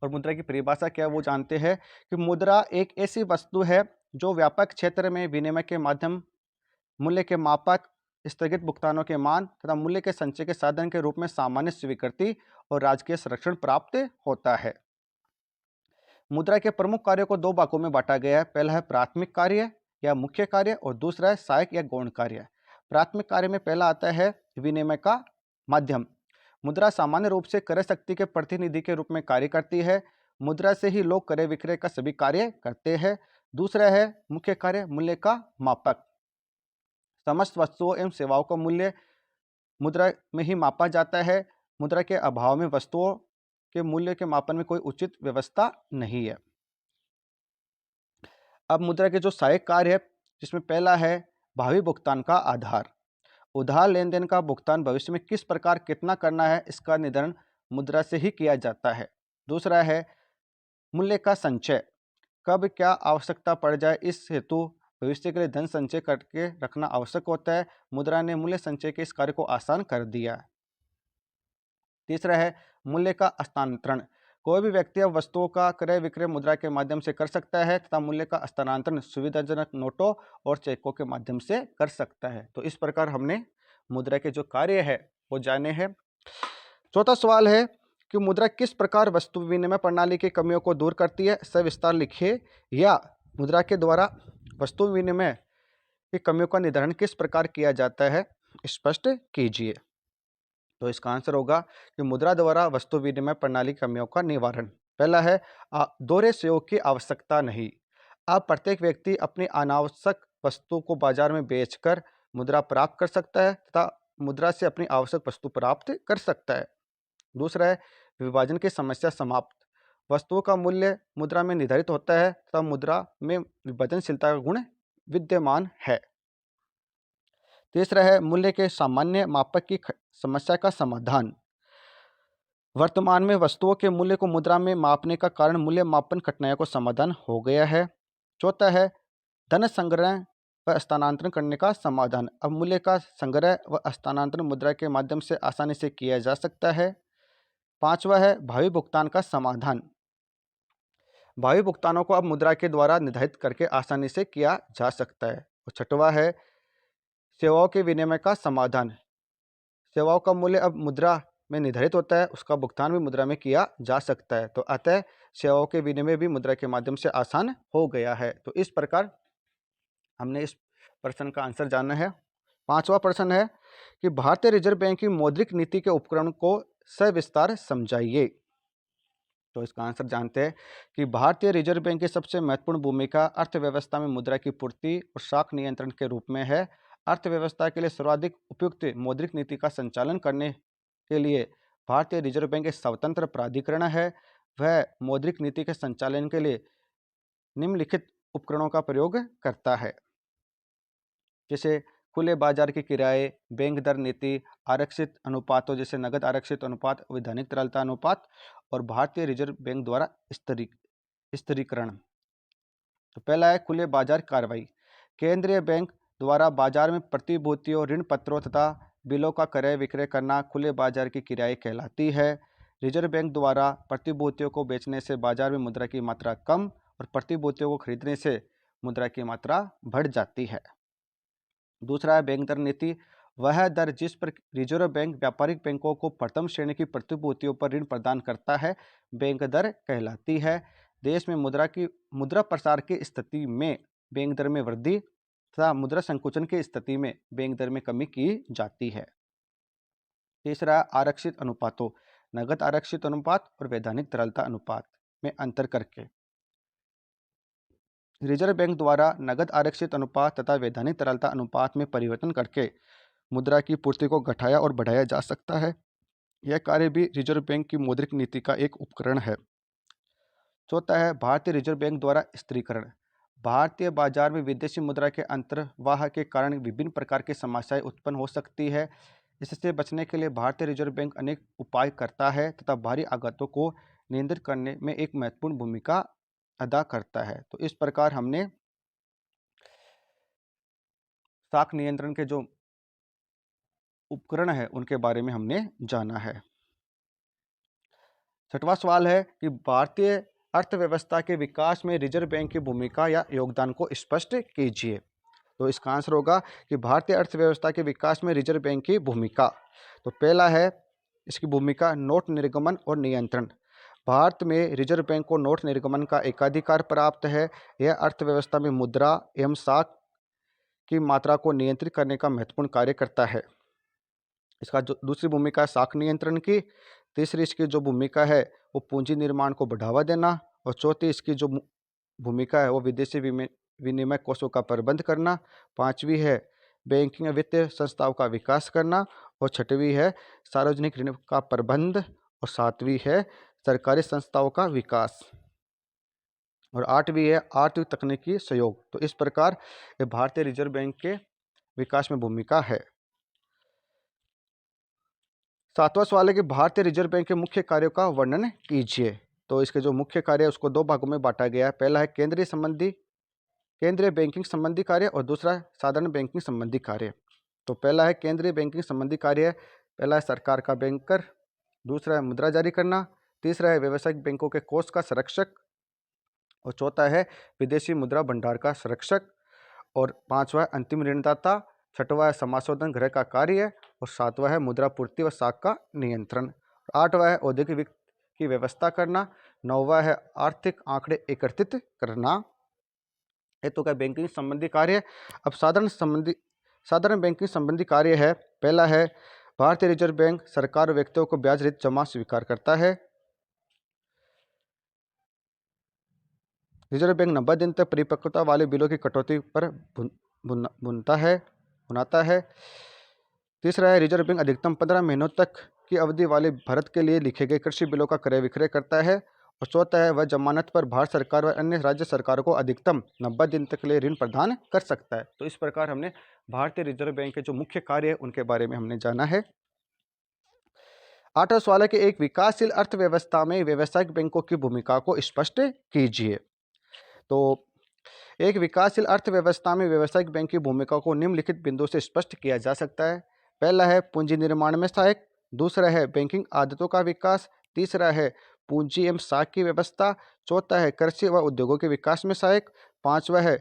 [SPEAKER 1] और मुद्रा की परिभाषा क्या है वो जानते हैं कि मुद्रा एक ऐसी वस्तु है जो व्यापक क्षेत्र में विनिमय के माध्यम, मूल्य के मापक, स्थगित भुगतानों के मान तथा मूल्य के संचय के साधन के रूप में सामान्य स्वीकृति और राजकीय संरक्षण प्राप्त होता है। मुद्रा के प्रमुख कार्यों को 2 भागों में बांटा गया है। पहला है प्राथमिक कार्य या मुख्य कार्य और दूसरा है सहायक या गौण कार्य। प्राथमिक कार्य में पहला आता है विनिमय का माध्यम। मुद्रा सामान्य रूप से क्रय शक्ति के प्रतिनिधि के रूप में कार्य करती है। मुद्रा से ही लोग क्रय विक्रय का सभी कार्य करते हैं। दूसरा है मुख्य कार्य मूल्य का मापक। समस्त वस्तुओं एवं सेवाओं का मूल्य मुद्रा में ही मापा जाता है। मुद्रा के अभाव में वस्तुओं के मूल्य के मापन में कोई उचित व्यवस्था नहीं है। अब मुद्रा के जो सहायक कार्य है जिसमें पहला है भावी भुगतान का आधार। उधार लेन देन का भुगतान भविष्य में किस प्रकार कितना करना है इसका निर्धारण मुद्रा से ही किया जाता है। दूसरा है मूल्य का संचय। कब क्या आवश्यकता पड़ जाए इस हेतु भविष्य के लिए धन संचय करके रखना आवश्यक होता है। मुद्रा ने मूल्य संचय के इस कार्य को आसान कर दिया। तीसरा है मूल्य का हस्तांतरण। कोई भी व्यक्ति अब वस्तुओं का क्रय विक्रय मुद्रा के माध्यम से कर सकता है तथा मूल्य का हस्तांतरण सुविधाजनक नोटों और चेकों के माध्यम से कर सकता है। तो इस प्रकार हमने मुद्रा के जो कार्य है वो जाने हैं। चौथा सवाल है कि मुद्रा किस प्रकार वस्तु विनिमय प्रणाली की कमियों को दूर करती है, सविस्तार लिखिए। या मुद्रा के द्वारा वस्तु विनिमय की कमियों का निर्धारण किस प्रकार किया जाता है, स्पष्ट कीजिए। तो इसका आंसर होगा कि मुद्रा द्वारा वस्तु विनिमय प्रणाली की कमियों का निवारण। पहला है दोहरे सहयोग की आवश्यकता नहीं। अब प्रत्येक व्यक्ति अपनी अनावश्यक वस्तु को बाजार में बेचकर मुद्रा प्राप्त कर सकता है तथा मुद्रा से अपनी आवश्यक वस्तु प्राप्त कर सकता है। दूसरा है विभाजन की समस्या समाप्त। वस्तुओं का मूल्य मुद्रा में निर्धारित होता है तथा मुद्रा में विभाजनशीलता का गुण विद्यमान है। तीसरा है मूल्य के सामान्य मापक की समस्या का समाधान। वर्तमान में वस्तुओं के मूल्य को मुद्रा में मापने का कारण मूल्य मापन कठिनाइयों का समाधान हो गया है। चौथा है धन संग्रह व हस्तांतरण करने का समाधान। अब मूल्य का संग्रह व हस्तांतरण मुद्रा के माध्यम से आसानी से किया जा सकता है। पांचवा है भावी भुगतान का समाधान। भावी भुगतानों को अब मुद्रा के द्वारा निर्धारित करके आसानी से किया जा सकता है। और छठवा है सेवाओं के विनिमय का समाधान। सेवाओं का मूल्य अब मुद्रा में निर्धारित होता है, उसका भुगतान भी मुद्रा में किया जा सकता है। तो अतः सेवाओं के विनिमय भी मुद्रा के माध्यम से आसान हो गया है। तो इस प्रकार हमने इस प्रश्न का आंसर जाना है। पांचवा प्रश्न है कि भारतीय रिजर्व बैंक की मौद्रिक नीति के उपकरण को सविस्तार समझाइए। तो इसका आंसर जानते हैं कि भारतीय रिजर्व बैंक की सबसे महत्वपूर्ण भूमिका अर्थव्यवस्था में मुद्रा की पूर्ति और शाख नियंत्रण के रूप में है। अर्थव्यवस्था के लिए सर्वाधिक उपयुक्त मौद्रिक नीति का संचालन करने के लिए भारतीय रिजर्व बैंक एक स्वतंत्र प्राधिकरण है। वह मौद्रिक नीति के संचालन के लिए निम्नलिखित उपकरणों का प्रयोग करता है, जैसे खुले बाजार के किराए, बैंक दर नीति, आरक्षित अनुपातों जैसे नगद आरक्षित अनुपात, वैधानिक तरलता अनुपात और भारतीय रिजर्व बैंक द्वारा स्थिरीकरण। तो पहला है खुले बाजार कार्रवाई। केंद्रीय बैंक द्वारा बाजार में प्रतिभूतियों, ऋण पत्रों तथा बिलों का क्रय विक्रय करना खुले बाजार की क्रियाएं कहलाती है। रिजर्व बैंक द्वारा प्रतिभूतियों को बेचने से बाजार में मुद्रा की मात्रा कम और प्रतिभूतियों को खरीदने से मुद्रा की मात्रा बढ़ जाती है। दूसरा है बैंक दर नीति। वह दर जिस पर रिजर्व बैंक व्यापारिक बैंकों को प्रथम श्रेणी की प्रतिभूतियों पर ऋण प्रदान करता है बैंक दर कहलाती है। देश में मुद्रा प्रसार की स्थिति में बैंक दर में वृद्धि तथा मुद्रा संकुचन की स्थिति में बैंक दर में कमी की जाती है। तीसरा आरक्षित अनुपातों। नगद आरक्षित अनुपात और वैधानिक तरलता अनुपात में अंतर करके रिजर्व बैंक द्वारा नगद आरक्षित अनुपात तथा वैधानिक तरलता अनुपात में परिवर्तन करके मुद्रा की पूर्ति को घटाया और बढ़ाया जा सकता है। यह कार्य भी रिजर्व बैंक की मौद्रिक नीति का एक उपकरण है। चौथा है भारतीय रिजर्व बैंक द्वारा स्थिरीकरण। भारतीय बाजार में विदेशी मुद्रा के अंतर्वाह के कारण विभिन्न प्रकार की समस्याएं उत्पन्न हो सकती है। इससे बचने के लिए भारतीय रिजर्व बैंक अनेक उपाय करता है तथा बाहरी आगतों को नियंत्रित करने में एक महत्वपूर्ण भूमिका अदा करता है। तो इस प्रकार हमने शाख नियंत्रण के जो उपकरण है उनके बारे में हमने जाना है। छठवां सवाल है कि भारतीय अर्थव्यवस्था के विकास में रिजर्व बैंक की भूमिका या योगदान को स्पष्ट कीजिए। तो इसका आंसर होगा कि भारतीय अर्थव्यवस्था के विकास में रिजर्व बैंक की भूमिका। तो पहला है इसकी भूमिका नोट निर्गमन और नियंत्रण। भारत में रिजर्व बैंक को नोट निर्गमन का एकाधिकार प्राप्त है। यह अर्थव्यवस्था में मुद्रा एवं शाख की मात्रा को नियंत्रित करने का महत्वपूर्ण कार्य करता है। इसका जो दूसरी भूमिका है शाख नियंत्रण की। तीसरी इसकी जो भूमिका है वो पूंजी निर्माण को बढ़ावा देना। और चौथी इसकी जो भूमिका है वो विदेशी विनिमय कोषों का प्रबंध करना। पांचवी है बैंकिंग वित्तीय संस्थाओं का विकास करना। और छठवीं है सार्वजनिक ऋण का प्रबंध। और सातवीं है सरकारी संस्थाओं का विकास। और आठवीं है आर्थिक तकनीकी सहयोग। तो इस प्रकार ये भारतीय रिजर्व बैंक के विकास में भूमिका है। सातवां सवाल है कि भारतीय रिजर्व बैंक के मुख्य कार्यों का वर्णन कीजिए। तो इसके जो मुख्य कार्य है उसको दो भागों में बांटा गया है। पहला है केंद्रीय बैंकिंग संबंधी कार्य और दूसरा साधारण बैंकिंग संबंधी कार्य। तो पहला है केंद्रीय बैंकिंग संबंधी कार्य। पहला है सरकार का बैंकर, दूसरा है मुद्रा जारी करना, तीसरा है व्यावसायिक बैंकों के कोष का संरक्षक, और चौथा है विदेशी मुद्रा भंडार का संरक्षक, और पांचवा है अंतिम ऋणदाता, छठवा है समाशोधन गृह का कार्य, और सातवां है मुद्रा पूर्ति व साख का नियंत्रण, आठवां है औद्योगिक वित्त की व्यवस्था करना, नौवां है आर्थिक आंकड़े एकत्रित करना। ये तो क्या बैंकिंग संबंधी कार्य। अब साधारण बैंकिंग संबंधी कार्य है। पहला है भारतीय रिजर्व बैंक सरकार और व्यक्तियों को ब्याज रहित जमा स्वीकार करता है। रिजर्व बैंक 90 दिन तक परिपक्वता वाले बिलों की कटौती पर बुनाता है। तीसरा है रिजर्व बैंक अधिकतम 15 महीनों तक की अवधि वाले भारत के लिए लिखे गए कृषि बिलों का क्रय विक्रय करता है। और चौथा है वह जमानत पर भारत सरकार व अन्य राज्य सरकारों को अधिकतम 90 दिन तक के लिए ऋण प्रदान कर सकता है। तो इस प्रकार हमने भारतीय रिजर्व बैंक के जो मुख्य कार्य है उनके बारे में हमने जाना है। 8वां सवाल है कि एक विकासशील अर्थव्यवस्था में व्यावसायिक बैंकों की भूमिका को स्पष्ट कीजिए। तो एक विकासशील अर्थव्यवस्था में व्यावसायिक बैंक की भूमिका को निम्नलिखित बिंदुओं से स्पष्ट किया जा सकता है। पहला है पूंजी निर्माण में सहायक, दूसरा है बैंकिंग आदतों का विकास, तीसरा है पूंजी एवं साख की व्यवस्था, चौथा है कृषि व उद्योगों के विकास में सहायक, पांचवा है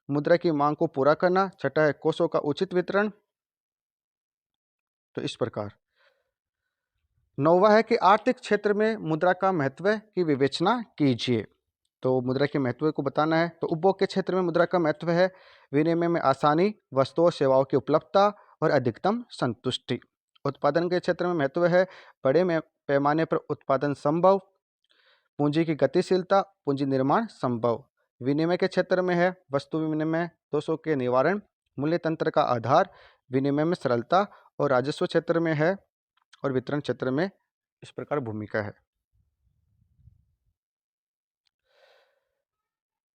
[SPEAKER 1] मुद्रा की मांग को पूरा करना, छठा है कोषों का उचित वितरण। तो इस प्रकार नौवां है कि आर्थिक क्षेत्र में मुद्रा का महत्व की विवेचना कीजिए। तो मुद्रा के महत्व को बताना है। तो उपभोग के क्षेत्र में मुद्रा का महत्व है विनिमय में आसानी, वस्तुओं सेवाओं की उपलब्धता और अधिकतम संतुष्टि। उत्पादन के क्षेत्र में महत्व है बड़े पैमाने पर उत्पादन संभव, पूंजी की गतिशीलता, पूंजी निर्माण संभव। विनिमय के क्षेत्र में है वस्तु विनिमय दोषों के निवारण, मूल्य तंत्र का आधार, विनिमय में सरलता, और राजस्व क्षेत्र में है और वितरण क्षेत्र में इस प्रकार भूमिका है।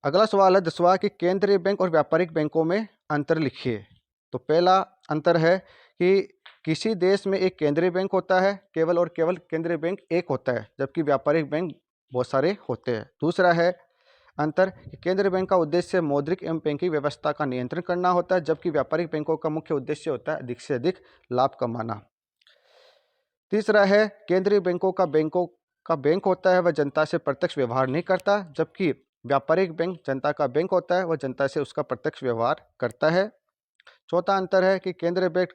[SPEAKER 1] अगला सवाल है 10वां कि केंद्रीय बैंक और व्यापारिक बैंकों में अंतर लिखिए। तो पहला अंतर है कि किसी देश में एक केंद्रीय बैंक होता है, केवल और केवल केंद्रीय बैंक एक होता है, जबकि व्यापारिक बैंक बहुत सारे होते हैं। दूसरा है अंतर कि केंद्रीय बैंक का उद्देश्य मौद्रिक एवं बैंकिंग व्यवस्था का नियंत्रण करना होता है, जबकि व्यापारिक बैंकों का मुख्य उद्देश्य होता है अधिक से अधिक लाभ कमाना। तीसरा है केंद्रीय बैंकों का बैंक होता है, वह जनता से प्रत्यक्ष व्यवहार नहीं करता, जबकि व्यापारिक बैंक जनता का बैंक होता है, वह जनता से उसका प्रत्यक्ष व्यवहार करता है। चौथा अंतर है कि केंद्रीय बैंक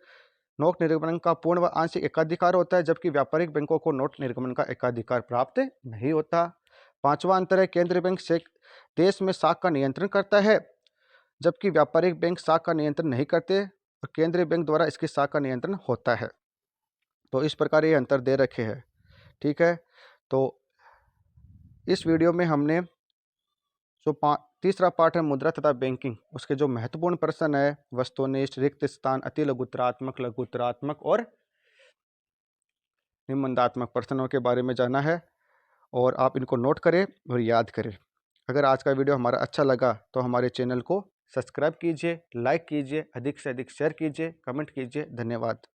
[SPEAKER 1] नोट निर्गमन का पूर्ण व आंशिक एकाधिकार होता है, जबकि व्यापारिक बैंकों को नोट निर्गमन का एकाधिकार प्राप्त नहीं होता। पांचवा अंतर है केंद्रीय बैंक से देश में साख का नियंत्रण करता है, जबकि व्यापारिक बैंक साख का नियंत्रण नहीं करते और केंद्रीय बैंक द्वारा इसकी साख का नियंत्रण होता है। तो इस प्रकार ये अंतर दे रखे हैं। ठीक है, तो इस वीडियो में हमने जो तीसरा पार्ट है मुद्रा तथा बैंकिंग, उसके जो महत्वपूर्ण प्रश्न है वस्तुनिष्ठ, रिक्त स्थान, अति लघुत्तरात्मक, लघुत्तरात्मक और निम्नदात्मक प्रश्नों के बारे में जाना है, और आप इनको नोट करें और याद करें। अगर आज का वीडियो हमारा अच्छा लगा तो हमारे चैनल को सब्सक्राइब कीजिए, लाइक कीजिए, अधिक से अधिक शेयर कीजिए, कमेंट कीजिए। धन्यवाद।